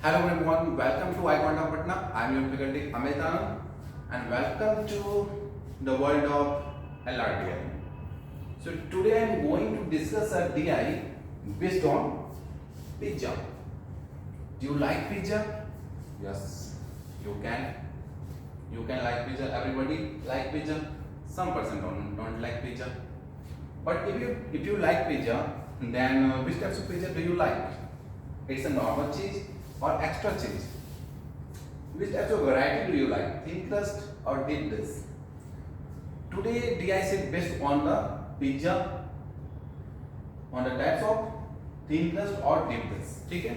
Hello everyone, welcome to iQuantum Patna. I am your faculty Amit Anand and welcome to the world of LRDI. So today I am going to discuss a DI based on pizza. Do you like pizza? Yes, you can. You can like pizza. Everybody like pizza. Some person don't like pizza. But if you like pizza, then which types of pizza do you like? It's a normal cheese or extra cheese. Which types of variety do you like? Thin crust or deep dish? Today DI is based on the pizza, on the types of thin crust और deep dish. ठीक है?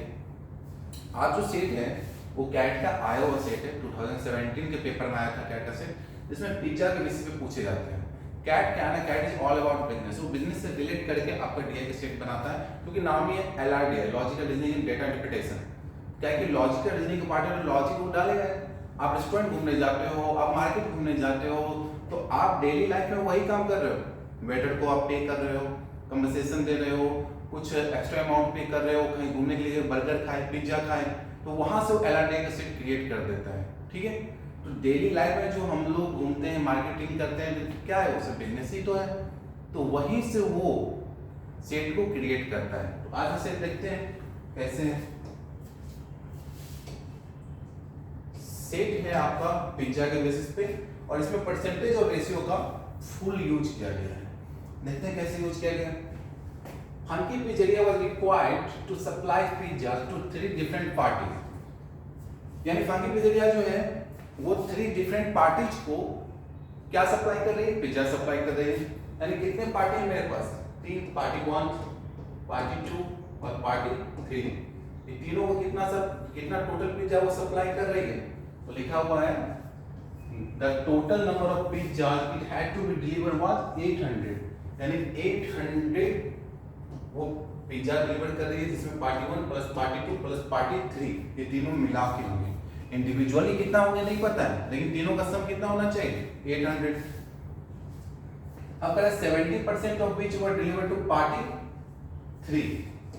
आज जो set है वो cat का आया हुआ सेट है, 2017 के पेपर में आया था कैट का सेट, जिसमें पिज्जा के बेसिस पे पूछे जाते हैं। कैट क्या है ना, CAT is all about business. वो बिजनेस से रिलेट करके आपका डीआई के सेट बनाता है, क्योंकि नाम ही है LRDI, logical reasoning and data interpretation. क्या है कि लॉजिकल रीजनिंग के पार्ट में लॉजिक वो डालेगा। आप रेस्टोरेंट घूमने जाते हो, आप मार्केट घूमने जाते हो, तो आप डेली लाइफ में वही काम कर रहे हो। वेटर को आप पे कर रहे हो, कंपनसेशन दे रहे हो, कुछ एक्स्ट्रा अमाउंट पे कर रहे हो, कहीं घूमने के लिए बर्गर खाए, पिज्जा खाए, तो वहां से वो एलआरडीआई का सेट क्रिएट कर देता है। ठीक है, तो डेली लाइफ में जो हम लोग घूमते हैं, मार्केटिंग करते हैं, क्या है वो सब बिजनेस ही तो है, तो वहीं से वो सेट को क्रिएट करता है। तो आज सेट देखते हैं कैसे सेट है आपका पिज्जा के बेसिस पे, और इसमें परसेंटेज और रेशियो का फुल यूज किया गया है। देखते हैं कैसे यूज किया गया। Funky Pizzeria was required to supply pizzas to 3 different parties। यानी फंकी पिज्जेरिया जो है वो 3 डिफरेंट पार्टीज को क्या सप्लाई कर रही है? पिज्जा सप्लाई कर रही है। यानी कितने पार्टी है मेरे पास? 3, पार्टी 1, पार्टी 2 और पार्टी 3। ये तीनों को कितना टोटल पिज्जा वो सप्लाई कर रही है? तो लिखा हुआ है the total number of pizzas it had to be delivered was 800। यानी 800 वो पिज्जा डिलीवर कर रही है, जिसमें party 1 plus party 2 plus party 3 ये तीनों मिला के होंगे। इंडिविजुअली कितना होंगे नहीं पता है, लेकिन तीनों का सम कितना होना चाहिए? 800। अब कह 70% of which were delivered to party 3।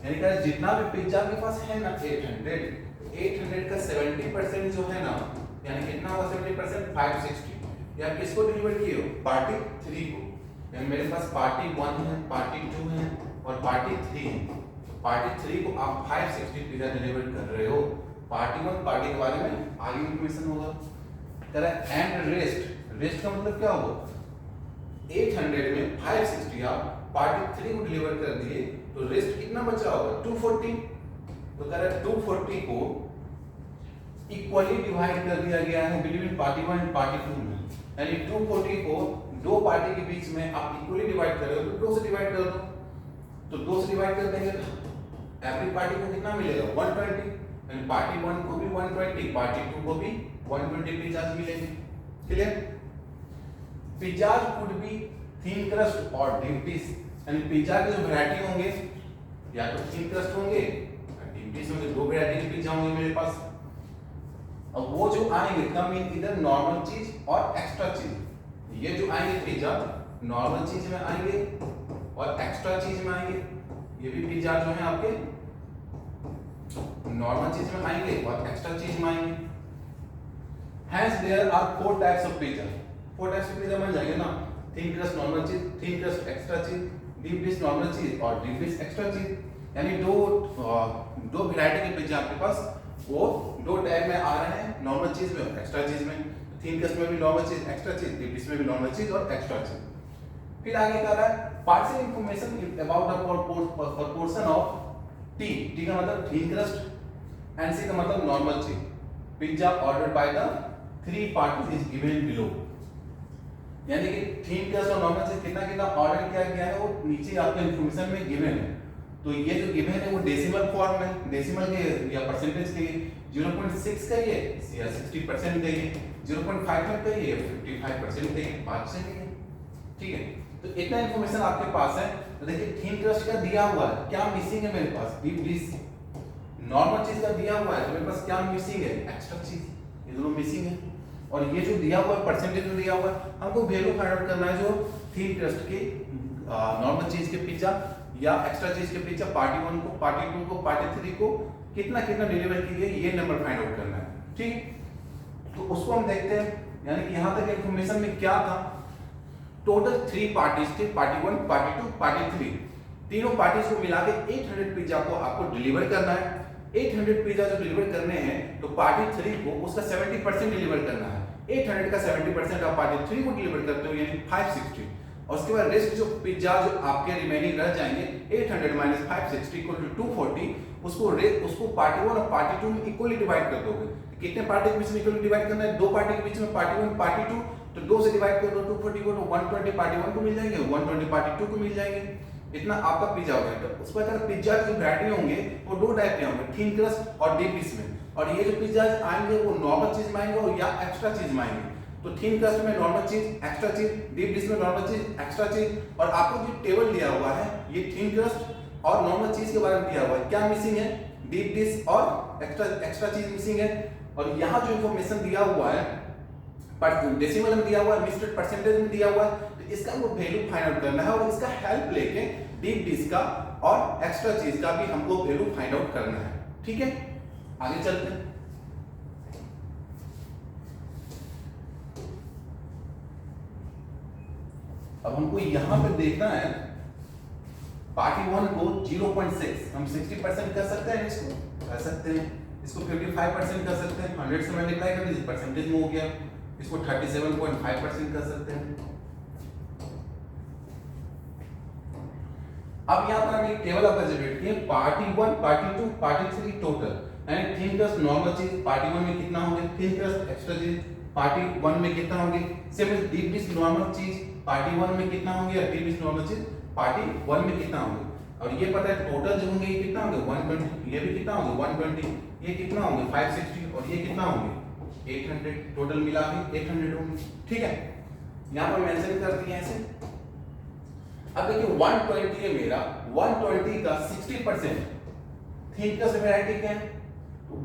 यानी कह जितना भी पिज्जा के पास है ना 800 का 70% जो है ना, यानी कितना होगा 70%? 560। या किसको डिलीवर किए हो? पार्टी 3 को। यानी मेरे पास पार्टी 1 है, पार्टी 2 है और पार्टी 3 है। पार्टी 3 को आप 560 पिज्जा डिलीवर कर रहे हो। पार्टी 1 पार्टी के बारे में आगे इंफॉर्मेशन होगा। कह रहा है एंड रेस्ट का मतलब क्या होगा? 800 में 560 आप पार्टी 3 को डिलीवर कर दिए, तो रेस्ट कितना बचा होगा? 240। तो कह रहा है 240 को इक्वली डिवाइड कर दिया गया है बिटवीन पार्टी 1 एंड पार्टी 2 में। यानी 240 को दो पार्टी के बीच में आप इक्वली डिवाइड कर रहे हो, तो 2 से डिवाइड कर दो। तो 2 से डिवाइड कर देंगे तो एवरी पार्टी को कितना मिलेगा? 120। यानी पार्टी 1 को भी 120, पार्टी 2 को भी 120 पिज्जाज मिलेंगे। Clear? Pizzas could be thin crust और डीप डिश। यानी पिज्जा के जो वैरायटी होंगे या तो थिन क्रस्ट होंगे या डीप डिश होंगे। 2 वैरायटी के पिज्जा होंगे मेरे पास। अब वो जो आएंगे कम इन इधर नॉर्मल चीज और एक्स्ट्रा चीज। ये जो आएंगे पिज्जा नॉर्मल चीज में आएंगे और एक्स्ट्रा चीज में आएंगे। ये भी पिज्जा जो है आपके नॉर्मल चीज में आएंगे और एक्स्ट्रा चीज में आएंगे। Hence there are 4 types of pizza। 4 types of pizza मिल जाएंगे ना, थिन क्रस्ट नॉर्मल चीज, थिन क्रस्ट एक्स्ट्रा चीज, डीप डिश नॉर्मल चीज और डीप डिश एक्स्ट्रा चीज। यानी दो वैरायटी के पिज्जा आपके पास वो 2 टाइप में आ रहे हैं, नॉर्मल चीज में और एक्स्ट्रा चीज में। थिन क्रस्ट में भी नॉर्मल चीज, एक्स्ट्रा चीज, डीप डिश में भी नॉर्मल चीज और एक्स्ट्रा चीज। फिर आगे कह रहा है partial information about the proportion of T का मतलब थिन क्रस्ट एंड सी का मतलब normal cheese pizza ordered by the 3 parties is given below. यानी कि थिन क्रस्ट और नॉर्मल चीज कितना कितना ऑर्डर किया गया है वो नीचे आपके इंफॉर्मेशन में गिवन है। तो ये जो गिवन है वो डेसिमल फॉर्म में, डेसिमल के या परसेंटेज के 0.6 कहिए या 60% कहिए, 0.5 कहिए 55% कहिए, 5% कहिए। ठीक है, तो इतना इंफॉर्मेशन आपके पास है। तो देखिए थिन क्रस्ट का दिया हुआ है, क्या मिसिंग है मेरे पास? Deep dish. नॉर्मल चीज का दिया हुआ है, तो मेरे पास क्या मिसिंग है? एक्स्ट्रा चीज। ये दोनों मिसिंग है। और ये जो दिया हुआ है परसेंटेज जो दिया हुआ है, हमको वैल्यू फाइंड आउट करना है जो थिन क्रस्ट के नॉर्मल चीज के पिज्जा या एक्स्ट्रा चीज के पिज्जा पार्टी 1 को, पार्टी 2 को, पार्टी 3 को कितना कितना डिलीवर की गई ये नंबर फाइंड आउट करना है। ठीक, तो उसको हम देखते हैं। यानी कि यहां तक इंफॉर्मेशन में क्या था, टोटल 3 पार्टीज थे, पार्टी 1, पार्टी 2, पार्टी 3। तीनों पार्टीज को मिला के 800 पिज्जा को आपको डिलीवर करना है। 800 पिज्जा जो डिलीवर करने हैं तो पार्टी 3 को उसका 70% डिलीवर करना है। 800 का 70% आप पार्टी 3 को डिलीवर करते हो यानी 560, और उसके बाद रेस्ट जो पिज्जा जो आपके रिमेनिंग रह जाएंगे 800 माइनस 560 इक्वल टू 240, उसको पार्टी 1 और पार्टी 2 में इक्वली डिवाइड कर दोगे। कितने पार्टी के बीच में इक्वली डिवाइड करना है, 2 पार्टी के बीच में, पार्टी 1 पार्टी 2, तो 2 से डिवाइड कर दो 240 को, तो 120 पार्टी 1 को मिल जाएंगे, 120 पार्टी 2 को मिल जाएंगे। इतना आपका पिज्जा हो गया। तो उसके बाद पिज्जा की वैरायटी होंगे वो 2 टाइप के होंगे, थिन क्रस्ट और डीप डिश में। और ये जो पिज्जा आएंगे वो नॉर्मल चीज में आएंगे और या एक्स्ट्रा चीज में आएंगे। तो थिन क्रस्ट में नॉर्मल चीज, एक्स्ट्रा चीज, डीप डिश में नॉर्मल चीज, एक्स्ट्रा चीज। और आपको जो टेबल दिया हुआ है ये थिन क्रस्ट और नॉर्मल चीज के बारे में दिया हुआ है। क्या मिसिंग है, डीप डिश और एक्स्ट्रा चीज मिसिंग है। और यहाँ जो इंफॉर्मेशन दिया हुआ है डेसिमल में दिया हुआ है, मिक्स्ड परसेंटेज में दिया हुआ है, तो इसका हमको वैल्यू फाइंड आउट करना है और इसका हेल्प लेके डीप डिश का और एक्स्ट्रा चीज का भी हमको वैल्यू फाइंड आउट करना है। ठीक है, आगे चलते हैं। अब हमको यहां पे देखना है पार्टी 1 को 0.6 हम 60% कर सकते हैं, इसको कर सकते हैं, इसको 55% कर सकते हैं, 100 से मल्टीप्लाई कर दीजिए परसेंटेज में हो गया। इसको 37.5% कर सकते हैं। अब यहां पर हम एक टेबल आपका जनरेट किए, पार्टी 1, पार्टी 2, पार्टी 3 टोटल, यानी thin crust normal cheese party 1 में कितना होंगे, thin crust extra cheese party 1 में कितना होंगे, same as deep dish normal cheese party 1 में कितना होंगे और deep dish normal cheese party 1 में कितना होंगे। और ये पता है टोटल जो होंगे ये कितना होंगे 120, ये भी कितना होंगे 120, ये कितना होंगे 560 और ये कितना होंगे 800, टोटल मिला के 800 होंगे। ठीक है, यहां पर मेंशन कर दिए ऐसे। अब देखिए 120 है मेरा, 120 का 60% थिन क्रस्ट वैरायटी क्या है,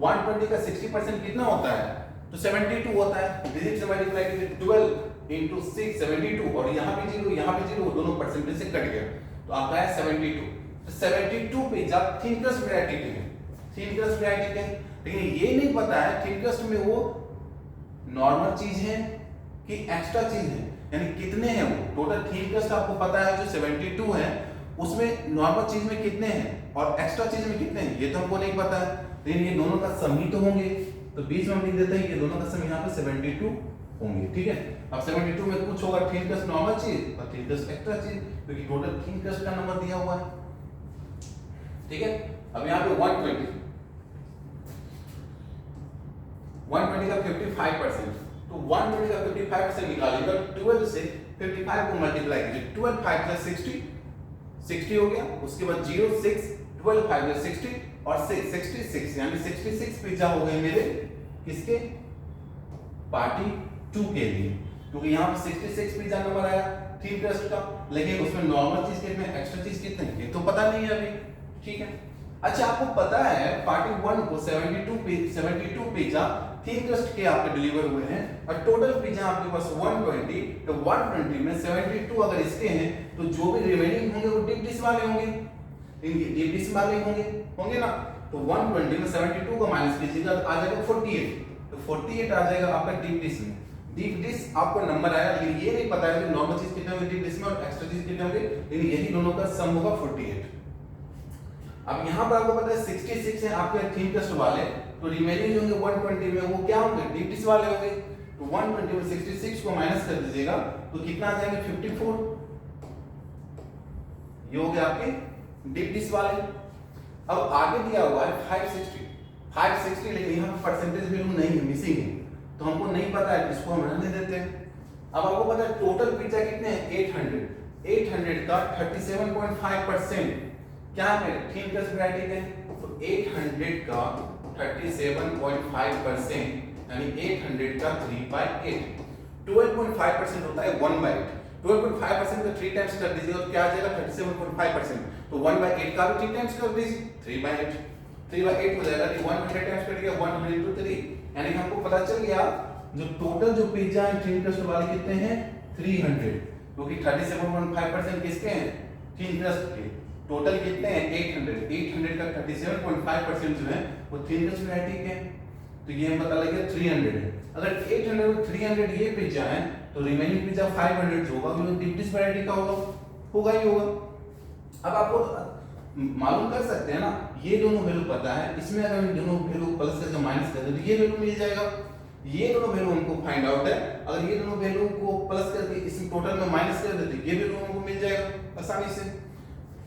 120 का 60% कितना होता है, तो 72 होता है। डिजिट से मल्टीप्लाई कीजिए 12 into 6 72, और यहाँ पे 0 यहाँ पे 0 दोनों परसेंटेज से कट गया तो आपका है 72। तो 72 पिज्जा थिन क्रस्ट वैरायटी के हैं, थिन क्रस्ट वैरायटी के हैं, लेकिन ये नहीं पता है थिन क्रस्ट में वो नॉर्मल चीज है कि एक्स्ट्रा चीज है, यानी कितने हैं वो। टोटल थिन क्रस्ट आपको पता है जो 72 है उसमें नॉर्मल चीज में कितने हैं और एक्स्ट्रा चीज में कितने हैं ये तो हमको नहीं पता है, लेकिन ये दोनों का सम ही तो होंगे। तो बीच में हम लिख देते हैं ये दोनों का सम यहाँ पे 72 होंगे। ठीक है, अब 72 में कुछ होगा थिन क्रस्ट नॉर्मल चीज और थिन क्रस्ट एक्स्ट्रा चीज, क्योंकि टोटल थिन क्रस्ट का नंबर दिया हुआ है। ठीक है, अब यहाँ पे 120 का 55%, तो 120 का 55% निकालिएगा 12 से 55 को मल्टीप्लाई कीजिए, 12 5 + 60 60 हो गया। उसके बाद 0 6 12 5 + 60 और 6 66, यानी 66 पिज्जा हो गए मेरे किसके, पार्टी 2 के लिए, क्योंकि यहाँ पे 66 पिज्जा नंबर आया थिन क्रस्ट का, लेकिन उसमें नॉर्मल चीज कितने, एक्स्ट्रा चीज कितने ये तो पता नहीं है अभी। ठीक है, अच्छा आपको पता है पार्टी 1 को 72 पिज्जा थिन क्रस्ट के आपके डिलीवर हुए हैं और टोटल पिज्जा आपके पास 120, तो 120 में 72 अगर इसके हैं तो जो भी रिमेनिंग होंगे वो डीप डिश वाले होंगे, इनके डीप डिश वाले होंगे ना। तो 120 में 72 को माइनस कीजिएगा आ जाएगा 48, तो 48 आ जाएगा आपका डीप डिश में। डीप डिश आपको नंबर आया, लेकिन ये नहीं पता है कि नॉर्मल चीज कितने होंगे डीप डिश में और एक्स्ट्रा चीज कितने होंगे, लेकिन यही दोनों का सम होगा 48। अब यहाँ पर आपको पता है 66 है आपके थिन क्रस्ट वाले, तो रिमेनिंग जो होंगे 120 में वो क्या होंगे, डीप डिश वाले होंगे। तो 120 में 66 को माइनस कर दीजिएगा तो कितना आ जाएंगे 54, ये हो गया आपके डीप डिश वाले। अब आगे दिया हुआ है 560, लेकिन यहाँ पर परसेंटेज वैल्यू नहीं है, मिसिंग है, तो हमको नहीं पता है, इसको हम रहने देते हैं। अब आपको पता है टोटल पिज्जा कितने हैं 800 का 37.5% क्या है थिन क्रस्ट वैरायटी के, तो 800 का 37.5% यानी 800 का 3/8, 12.5% होता है 1/8, 12.5% का 3 टाइम्स कर दीजिए और क्या आ जाएगा 37.5%, तो 1/8 का भी 3 टाइम्स कर दीजिए 3/8 हो जाएगा, 100 टाइम्स कर दिया 100 into 3, यानी हमको पता चल गया जो टोटल जो पिज्जा है थिन क्रस्ट वाले कितने हैं 300, क्योंकि 37.5% किसके हैं थिन क्रस्ट के, टोटल कितने हैं 800, 800 का 37.5% जो है वो थिननेस वैरायटी के हैं, तो ये हमें पता लग गया 300 है। अगर 800 में 300 ये पिज्जा है तो रिमेनिंग पिज्जा 500 जो होगा वो डिप्टिस वैरायटी का होगा ही होगा। अब आपको मालूम कर सकते हैं ना, ये दोनों वैल्यू पता है, इसमें अगर इन दोनों वैल्यू प्लस करके माइनस कर दे तो ये वैल्यू मिल जाएगा। ये दोनों वैल्यू हमको फाइंड आउट है, अगर ये दोनों वैल्यू को प्लस करके इस टोटल में माइनस कर देते ये वैल्यू हमको मिल जाएगा आसानी से।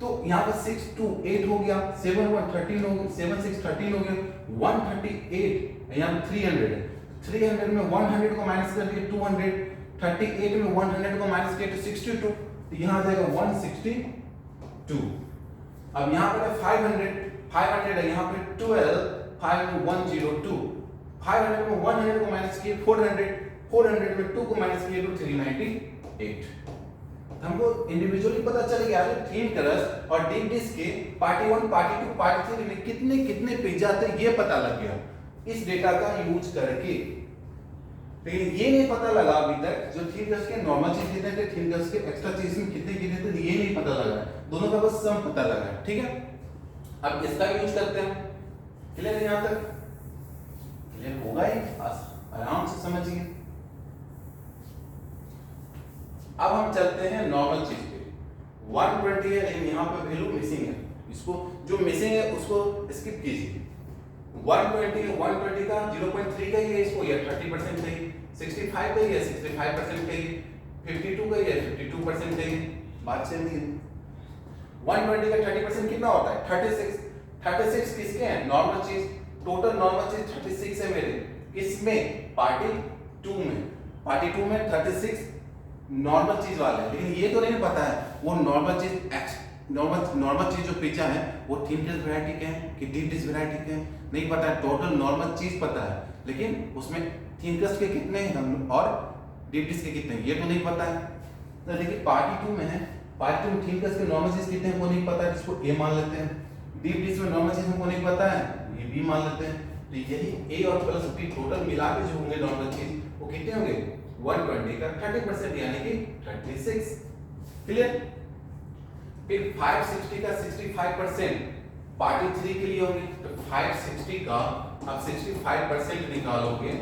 तो यहाँ पर 6 2 8 हो गया, 7 1 13 हो गया, 7 6 13 हो गया, 138 यहाँ 300 है, 300 में 100 को माइनस कर दिए 200, 38 में 100 को माइनस किया तो 62, तो यहाँ आ जाएगा 162। अब यहाँ पर 500 है, यहाँ पे 12 5 में 102, 500 में 100 को माइनस किए 400 में 2 को माइनस किए तो 398। हमको इंडिविजुअली पता चल गया थीन क्रस्ट और डीप डिश के पार्टी 1 पार्टी 2 पार्टी 3 में कितने कितने पिज्जा थे ये पता लग गया इस डेटा का यूज करके। लेकिन ये नहीं पता लगा अभी तक जो थीन क्रस्ट के नॉर्मल चीज कितने थे, थीन क्रस्ट के एक्स्ट्रा चीज में कितने कितने थे, ये नहीं पता लगा, दोनों का बस सम पता लगा। ठीक है, अब इसका यूज करते हैं। क्लियर है यहां तक? क्लियर होगा ही, आराम से समझिए। अब हम चलते हैं नॉर्मल चीज पे। 120 है लेकिन यहाँ पे वैल्यू मिसिंग है, इसको जो मिसिंग है उसको स्किप कीजिए। 120 का 0.3 का ही है, इसको या 30% चाहिए, 65 का ही है 65% चाहिए, 52 का ही है 52% चाहिए, बात चल रही है। 120 का 30% कितना होता है 36, 36 किसके हैं नॉर्मल चीज, टोटल नॉर्मल चीज 36 है मेरे, किसमें पार्टी 2 में, पार्टी 2 में 36 नॉर्मल चीज वाले हैं। लेकिन ये तो नहीं पता है वो नॉर्मल चीज नॉर्मल चीज जो पिज्जा है वो थिन क्रस्ट वैरायटी के हैं कि डीप डिश वैरायटी के हैं, नहीं पता है। टोटल नॉर्मल चीज पता है लेकिन उसमें थिन क्रस्ट के कितने हैं और डीप डिश के कितने हैं ये तो नहीं पता है। तो देखिए पार्टी 2 में है, पार्टी 2 में थिन क्रस्ट के नॉर्मल चीज कितने हैं वो नहीं पता है, जिसको ए मान लेते हैं। डीप डिश में नॉर्मल चीज हमको नहीं पता है, ये बी मान लेते हैं। तो यही ए और प्लस बी टोटल मिला के जो होंगे नॉर्मल चीज वो कितने होंगे 120 का 30% यानी कि 36। क्लियर? फिर 560 का 65% पार्टी 3 के लिए होंगे, तो 560 का आप 65% निकालोगे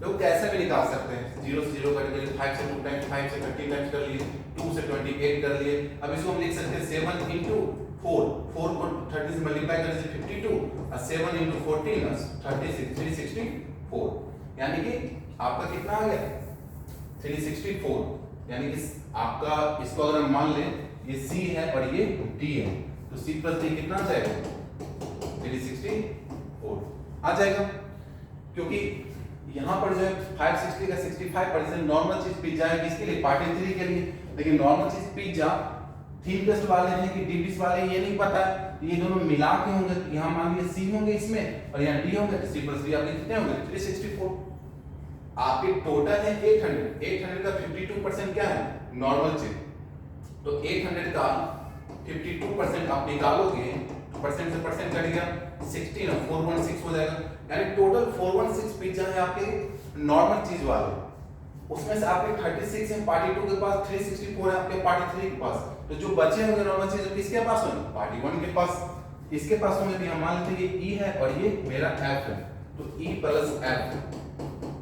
तो कैसे भी निकाल सकते हैं, 0 से 0 करके 5 से 2 टाइम्स, 5 से 30 टाइम्स कर लिए, 2 से 28 कर लिए। अब इसको हम लिख सकते हैं 7 into 4, 4 को 30 से मल्टीप्लाई करने से 52 और 7 into 14 36, 364 यानी कि आपका कितना आ गया 364, यानी कि आपका इसको अगर हम मान लें ये C है और ये D है तो C प्लस D कितना आ जाएगा 364 आ जाएगा, क्योंकि यहाँ पर जो है 560 का 65% नॉर्मल चीज पिज्जा है किसके लिए पार्टी 3 के लिए। लेकिन normal cheese pizza thin crust वाले हैं कि डीप डिश वाले ये नहीं पता है, ये दोनों मिला के होंगे। यहाँ मान लीजिए C होंगे इसमें और यहाँ D होंगे तो C प्लस D आपके कितने होंगे 364। आपके टोटल है 800 का 52% क्या है नॉर्मल चीज, तो 800 का 52% आप निकालोगे तो परसेंट से परसेंट कटेगा 16 और 416 हो जाएगा, यानी टोटल 416 पिज्जा है आपके नॉर्मल चीज वाले। उसमें से आपके 36 है पार्टी 2 के पास, 364 है आपके पार्टी 3 के पास, तो जो बचे होंगे नॉर्मल चीज किसके पास होंगे पार्टी 1 के पास, इसके पास होंगे। तो हम मान लेते हैं ये E है और ये मेरा F है, तो E प्लस F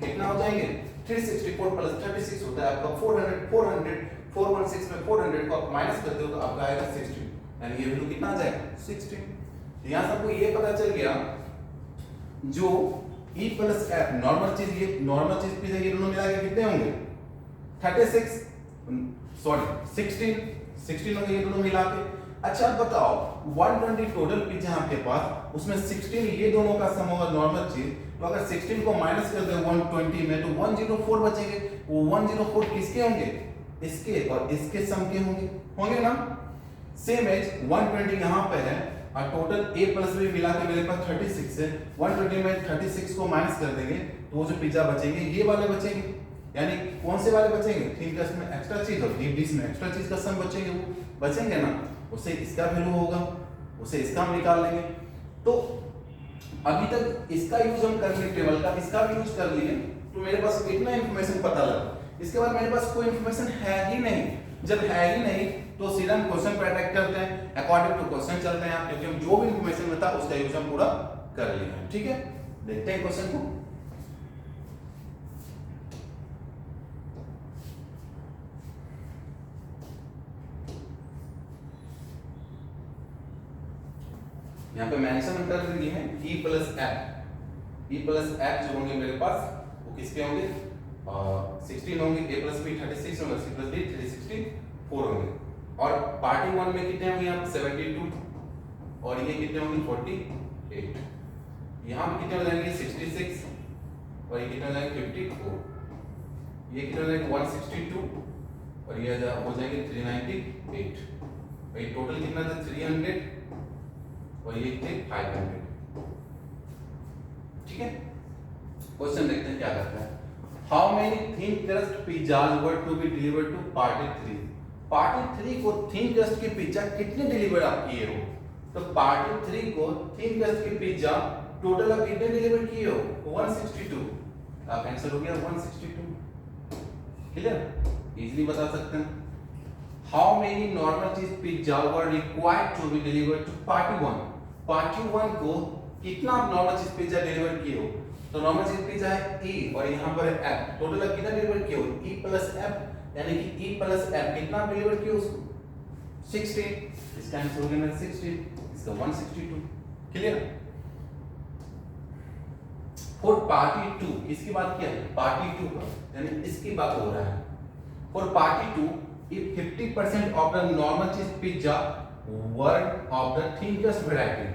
कितना हो जाएंगे 364 प्लस 36 होता है आपका 400 416 में 400 को आप माइनस करते हो तो आपका आएगा 16, यानी ये वैल्यू कितना आ जाएगा 16। यहां सबको ये पता चल गया जो E प्लस F नॉर्मल चीज, ये नॉर्मल चीज पिज्जा ये दोनों मिला के कितने होंगे 36 16 होंगे ये दोनों मिला के। अच्छा बताओ 120 टोटल पिज्जा आपके पास, उसमें 16 ये दोनों का सम होगा नॉर्मल चीज, तो अगर 16 को माइनस कर दे 120 में तो 104 बचेंगे। वो 104 किसके होंगे इसके और इसके सम के होंगे ना। सेम एज 120 यहाँ पे है और टोटल A प्लस B मिला के मेरे पास 36 है, 120 में 36 को माइनस कर देंगे तो वो जो पिज्जा बचेंगे ये वाले बचेंगे, यानी कौन से वाले बचेंगे थिन क्रस्ट में एक्स्ट्रा चीज और डीप डिश में एक्स्ट्रा चीज का सम बचेंगे, वो बचेंगे ना, उससे इसका वैल्यू होगा, उससे इसका हम निकाल लेंगे। तो अभी तक इसका यूज हम कर लिए, टेबल का इसका भी यूज कर लिए, तो मेरे पास इतना इंफॉर्मेशन पता लगा। इसके बाद मेरे पास कोई इंफॉर्मेशन है ही नहीं, जब है ही नहीं तो सीधा हम क्वेश्चन पर अटैक करते हैं, अकॉर्डिंग टू क्वेश्चन चलते हैं आप, क्योंकि हम जो भी इंफॉर्मेशन में था उसका यूज हम पूरा कर लिए हैं। ठीक है, देखते हैं क्वेश्चन को। यहाँ पे मेंशन कर दिए हैं E plus F. E plus F जो होंगे मेरे पास वो किसके होंगे, 16 होंगे, A प्लस बी 36 होंगे, C प्लस डी 364 होंगे। और पार्टी 1 में कितने होंगे यहाँ 72 और ये कितने होंगे 48। यहाँ पे कितने हो जाएंगे 66 और ये कितने हो जाएंगे 54। ये कितने हो जाएंगे 162 और ये हो जाएंगे 398। भाई टोटल कितना था 300 और ये थे 500। ठीक है, क्वेश्चन देखते हैं क्या करता है। How many thin crust pizzas were to be delivered to party 3। Party 3 को थिन क्रस्ट की पिज्जा कितने डिलीवर आप किए हो, तो पार्टी 3 को थिन क्रस्ट की पिज्जा टोटल आप कितने डिलीवर किए हो 162। आप आंसर हो गया 162। क्लियर, इजीली बता सकते हैं। How many normal cheese pizza were required to be delivered to party 1। Party 1 को कितना आप नॉर्मल चीज पिज्जा डिलीवर किए हो, तो नॉर्मल चीज पिज्जा है E और यहाँ पर है F। टोटल आप कितना डिलीवर किए हो E प्लस F, यानी कि E प्लस F कितना आप डिलीवर किए उसको 16। इसका आंसर हो गया मेरा 16, इसका 162। क्लियर। फॉर पार्टी 2 इसकी बात क्या है, पार्टी 2 का यानी इसकी बात हो रहा है। For party 2 if 50% of the normal cheese pizza were of the thinnest variety,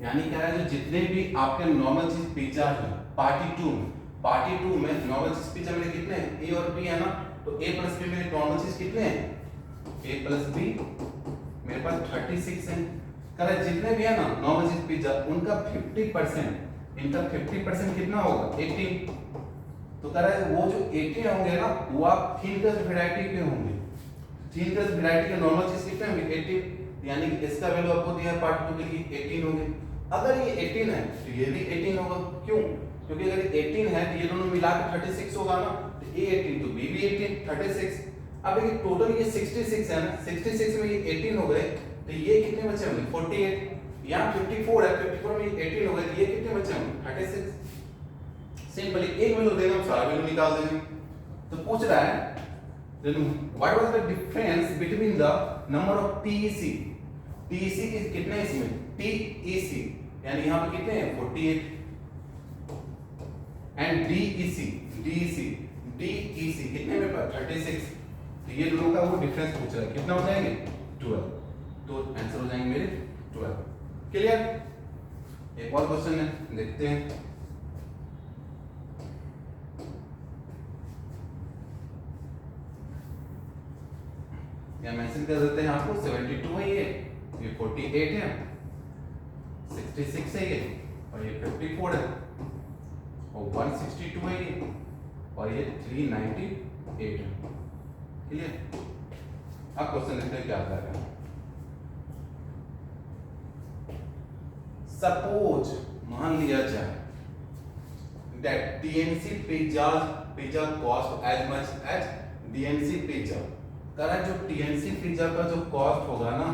यानी क्या है जो जितने भी आपके नॉर्मल चीज पिज्जा है पार्टी 2 में नॉर्मल चीज पिज्जा मेरे कितने हैं A और B है ना, तो A प्लस B मेरे नॉर्मल चीज कितने हैं A प्लस B मेरे पास 36 है। करें जितने भी है ना नॉर्मल चीज पिज्जा उनका 50%, इनका 50% कितना होगा 18। तो कह रहा है वो जो 18 होंगे ना वो आप थिन क्रस्ट वैरायटी के होंगे। थिन क्रस्ट वैरायटी के नॉर्मल चीज कितने होंगे 18, यानी कि इसका वैल्यू आपको दिया है पार्ट 2 के लिए 18 होंगे। अगर ये 18 है तो ये भी 18 होगा, क्यों, क्योंकि अगर ये 18 है तो ये दोनों मिला के 36 होगा ना, तो A 18 तो B भी 18 36। अब ये टोटल ये 66 है ना, 66 में ये 18 हो गए तो ये कितने बचे होंगे 48। यहाँ 54 है, 54 में ये 18 हो गए तो ये कितने बचे होंगे 36। सिंपली एक वैल्यू देना हम सारा वैल्यू निकाल देंगे। तो पूछ रहा है then what was the difference between the number of TEC की कितने इसमें TEC यानी यहाँ पे कितने हैं 48 एंड DEC कितने में 36। तो ये दोनों का वो डिफरेंस पूछ रहा है, कितना हो जाएंगे 12। तो आंसर हो जाएंगे मेरे 12। क्लियर। एक और क्वेश्चन है देखते हैं। या मेंशन कर देते हैं आपको 72 है ये 48 है, 66 है ये और ये 54 है और 162 है ये और ये 398 है। क्लियर। अब क्वेश्चन देखते हैं क्या आता है। सपोज मान लिया जाए that TNC pizza cost as much as DNC pizza। करा जो TNC पिज्जा का जो कॉस्ट होगा ना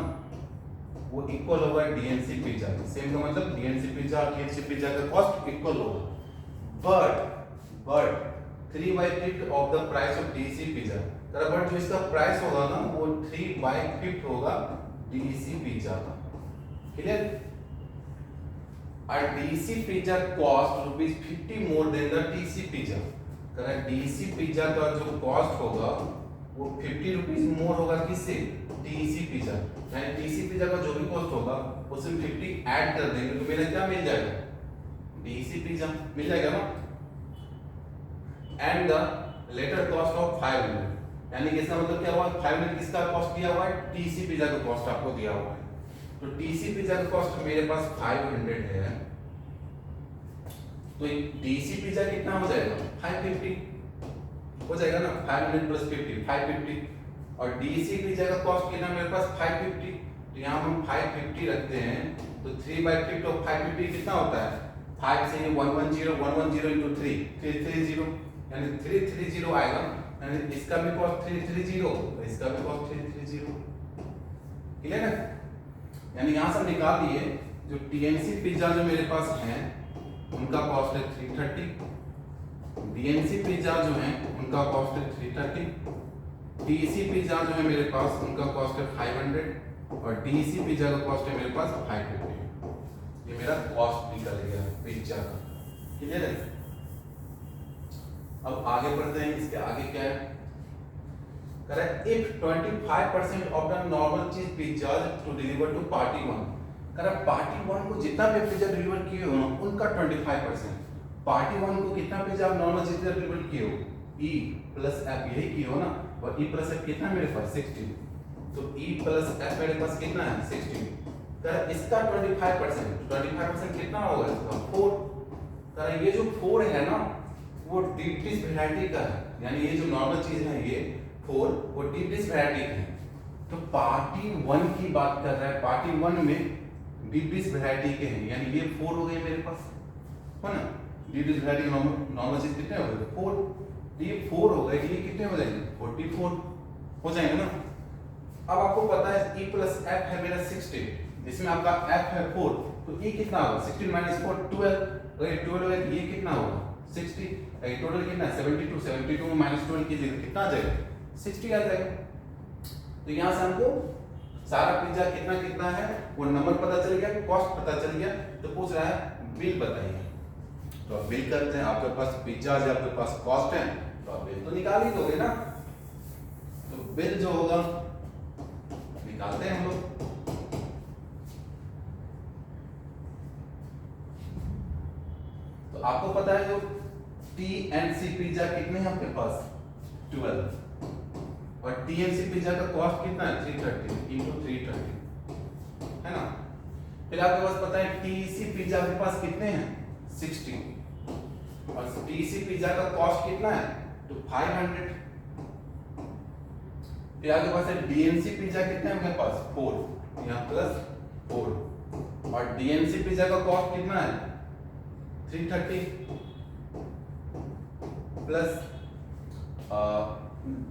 वो इक्वल होगा DNC पिज्जा के। सेम का मतलब DNC पिज्जा और TNC पिज्जा का कॉस्ट इक्वल होगा, but 3/5 of the price of DEC pizza. करा बट जो इसका प्राइस होगा ना वो 3/5 होगा DEC पिज्जा का। क्लियर। और DEC pizza cost ₹50 more than the TC pizza. करा DEC पिज्जा का जो कॉस्ट होगा वो 50 रुपीज मोर होगा किससे TEC पिज्जा, यानी TC पिज्जा का जो भी कॉस्ट होगा उसमें 50 ऐड कर देंगे तो मेरा क्या मिल जाएगा DEC पिज्जा मिल जाएगा ना। And the latter cost of 500, यानी इसका मतलब क्या हुआ 500 किसका कॉस्ट दिया हुआ है TC पिज्जा का कॉस्ट आपको दिया हुआ है। तो TC पिज्जा का कॉस्ट मेरे पास 500 है, तो DEC पिज्जा कितना हो जाएगा 550 हो जाएगा ना, 500 प्लस 50 550 और DEC पिज्जा का कॉस्ट कितना मेरे पास 550। तो यहाँ हम 550 रखते हैं तो 3/5 ऑफ 550 कितना होता है 5 से 110 110 into 3 330 यानी 330 आएगा। यानी इसका भी कॉस्ट 330 और इसका भी कॉस्ट 330। क्लियर है? यानी यहां से हम निकाल लिए जो टीएनसी पिज्जा जो मेरे पास है उनका कॉस्ट है 330, डीएनसी पिज्जा जो है उनका कॉस्ट है 330, टीसी पिज्जा जो है मेरे पास उनका कॉस्ट है 500 और डीसी पिज्जा का कॉस्ट है मेरे पास 550। ये मेरा कॉस्ट निकल गया पिज्जा का। क्लियर है? अब आगे बढ़ते हैं। इसके आगे क्या है? Correct, if 25% of the normal cheese pizza to deliver to party 1। Correct, party 1 को जितना भी पिज्जा डिलीवर किए हो उनका 25%, पार्टी 1 को कितना पिज्जा आप नॉर्मल चीज डिलीवर किए हो E प्लस F यही किए हो ना, और E प्लस F कितना मेरे पास 60, तो E प्लस F मेरे पास कितना है 60। करेक्ट, इसका 25% कितना होगा इसका 4। करेक्ट, ये जो 4 है ना वो डीप डिश वैरायटी का है, यानी ये जो नॉर्मल चीज है ये 4 वो डीप डिश वैरायटी है। तो पार्टी 1 की बात कर रहा है, पार्टी 1 में डीप डिश वैरायटी के हैं, यानी ये 4 हो गए मेरे पास, है ना। डीप डिश वैरायटी नॉर्मल चीज कितने हो गए 4, ये 4 हो गए, ये कितने हो जाएंगे 44 हो जाएंगे ना। अब आपको पता है E प्लस F है मेरा 60, इसमें आपका F है 4, तो E कितना होगा 16 माइनस 4 12, अगर 12 है तो ये कितना होगा 60, टोटल कितना है 72, 72 में माइनस 12 कीजिएगा कितना आ जाएगा 60 आ जाएगा। तो यहाँ से हमको सारा पिज्जा कितना कितना है वो नंबर पता चल गया, कॉस्ट पता चल गया, तो पूछ रहा है बिल बताइए। तो आप बिल करते हैं, आपके पास पिज्जा है, आपके पास कॉस्ट है, तो आप बिल तो निकाल ही दोगे ना। तो बिल जो होगा निकालते हैं हम लोग। तो आपको पता है जो टीएनसी पिज्जा कितने हैं आपके पास 12, और टीएनसी पिज्जा का कॉस्ट कितना है 330 इंटू 330, है ना। फिर आपके पास पता है टीसी पिज्जा के पास कितने हैं 60, और टीसी पिज्जा का कॉस्ट कितना है तो 500। फिर आपके पास है डीएनसी पिज्जा कितने हैं आपके पास 4, यहाँ प्लस 4, और डीएनसी पिज्जा का कॉस्ट कितना है 330 प्लस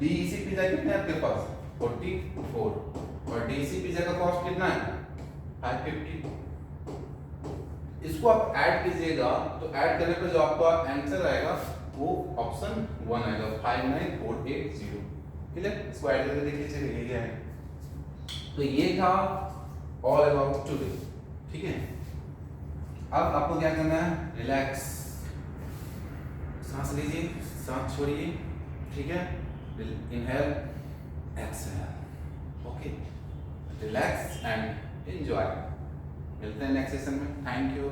डीसी पिज्जा कितने हैं आपके पास 44, और डीसी पिज्जा का कॉस्ट कितना है 550। इसको आप ऐड कीजिएगा तो ऐड करने पर जो आपका आंसर आएगा वो ऑप्शन 1 आएगा 59480। क्लियर? इसको ऐड करके देखिए चलिए ये है। तो ये था ऑल अबाउट टुडे। ठीक है, अब आपको क्या करना है रिलैक्स, सांस लीजिए, सांस छोड़िए, ठीक है, inhale exhale, okay, relax and enjoy. मिलते हैं नेक्स्ट सेशन में। Thank you.